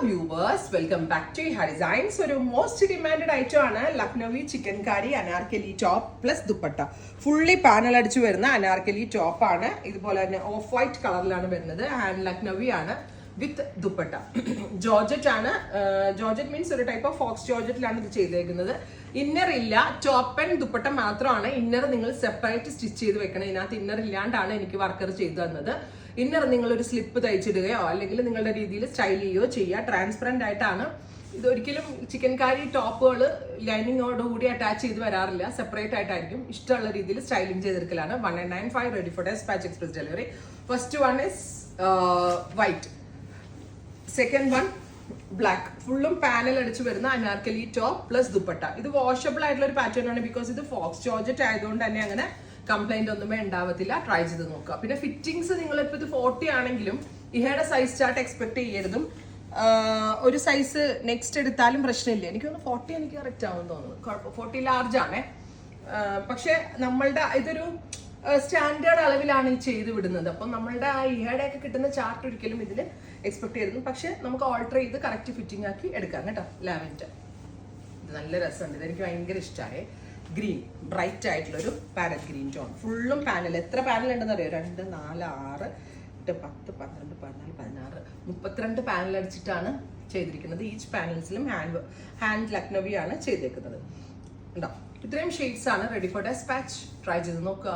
viewers, welcome back to Iha Designs. ഒരു most demanded item ആണ് Lucknowi chicken കാരി Anarkali top plus dupatta. Fully panel അടിച്ചു വരുന്ന Anarkali top ആണ്. ഇതുപോലെ തന്നെ ഓഫ് വൈറ്റ് കളറിലാണ് വരുന്നത്. ആൻഡ് ലക്നൗവി ആണ് വിത്ത് ദുപ്പട്ട. ജോർജറ്റ് ആണ്. ജോർജറ്റ് മീൻസ് ഒരു ടൈപ്പ് ഓഫ് ഫോക്സ് ജോർജറ്റിലാണ് ഇത് ചെയ്തേക്കുന്നത്. ഇന്നർ ഇല്ല, ടോപ്പ് ആൻഡ് ദുപ്പട്ട മാത്രമാണ്. ഇന്നർ നിങ്ങൾ സെപ്പറേറ്റ് സ്റ്റിച്ച് ചെയ്ത് വെക്കണം. ഇതിനകത്ത് ഇന്നർ ഇല്ലാണ്ടാണ് എനിക്ക് വർക്കർ ചെയ്തു തന്നത്. ഇന്നർ നിങ്ങളൊരു സ്ലിപ്പ് തയ്ച്ചിടുകയോ അല്ലെങ്കിൽ നിങ്ങളുടെ രീതിയിൽ സ്റ്റൈൽ ചെയ്യുകയോ ചെയ്യുക. ട്രാൻസ്പെറന്റ് ആയിട്ടാണ്. ഇതൊരിക്കലും ചിക്കൻ കാരി ടോപ്പുകൾ ലൈനിങ്ങോടുകൂടി അറ്റാച്ച് ചെയ്ത് വരാറില്ല. സെപ്പറേറ്റ് ആയിട്ടായിരിക്കും. ഇഷ്ടമുള്ള രീതിയിൽ സ്റ്റൈലിംഗ് ചെയ്തെടുക്കലാണ്. 1995 ready for despatch express delivery. First one is white, second one black. ഫുള്ളും പാനൽ അടിച്ചു വരുന്ന അനാർക്കലി ടോപ്പ് പ്ലസ് ദുപ്പട്ട. ഇത് വാഷബിൾ ആയിട്ടുള്ള ഒരു പാറ്റേൺ ആണ്. ബിക്കോസ് ഇത് ഫോക്സ് ജോർജറ്റ് ആയതുകൊണ്ട് തന്നെ അങ്ങനെ കംപ്ലൈന്റ് ഒന്നുമേ ഉണ്ടാവത്തില്ല. ട്രൈ ചെയ്ത് നോക്കുക. പിന്നെ ഫിറ്റിംഗ്സ് നിങ്ങളിപ്പോൾ ഇത് 40 ആണെങ്കിലും ഇഹയുടെ സൈസ് ചാർട്ട് എക്സ്പെക്ട് ചെയ്യരുതും. ഒരു സൈസ് നെക്സ്റ്റ് എടുത്താലും പ്രശ്നമില്ല. എനിക്ക് തോന്നുന്നു 40 എനിക്ക് കറക്റ്റ് ആവുമെന്ന് തോന്നുന്നു. 40 ലാർജ് ആണേ. പക്ഷെ നമ്മളുടെ ഇതൊരു സ്റ്റാൻഡേർഡ് അളവിലാണ് ഈ ചെയ്ത് വിടുന്നത്. അപ്പം നമ്മളുടെ ആ ഇഹയുടെ ഒക്കെ കിട്ടുന്ന ചാർട്ട് ഒരിക്കലും ഇതിൽ എക്സ്പെക്ട് ചെയ്തിരുന്നു. പക്ഷെ നമുക്ക് ഓൾട്ടർ ചെയ്ത് കറക്റ്റ് ഫിറ്റിംഗ് ആക്കി എടുക്കാം കേട്ടോ. ലാവൻഡർ ഇത് നല്ല രസമുണ്ട്. ഇതെനിക്ക് ഭയങ്കര ഇഷ്ടമായി. ഗ്രീൻ, ബ്രൈറ്റ് ആയിട്ടുള്ളൊരു പാരറ്റ് ഗ്രീൻ ടോൺ. ഫുള്ളും പാനൽ. എത്ര പാനൽ ഉണ്ടെന്ന് അറിയോ? 2, 4, 6, 8, 10, 12, 14, 16, 32 പാനൽ അടിച്ചിട്ടാണ് ചെയ്തിരിക്കുന്നത്. ഈച്ച് പാനൽസിലും ഹാൻഡ് ലക്നൗവി ആണ് ചെയ്തേക്കുന്നത്. ഉണ്ടോ? ഇത്രയും ഷെയ്ഡ്സ് ആണ് റെഡി ഫോർ ഡെസ്പാച്ച്. ട്രൈ ചെയ്ത് നോക്കുക.